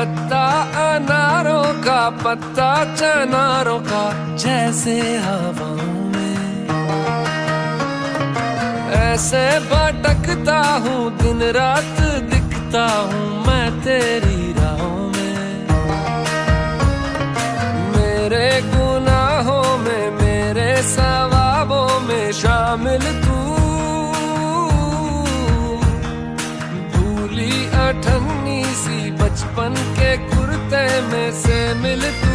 पत्ता अनारों का, पत्ता चनारों का, जैसे हवाओं में ऐसे भटकता हूँ, दिन रात दिखता हूँ मैं तेरी राहों में। मेरे गुनाहों में, मेरे सवाबों में शामिल तू, भूली अठन्नी सी बचपन के कुर्ते में से मिल तू।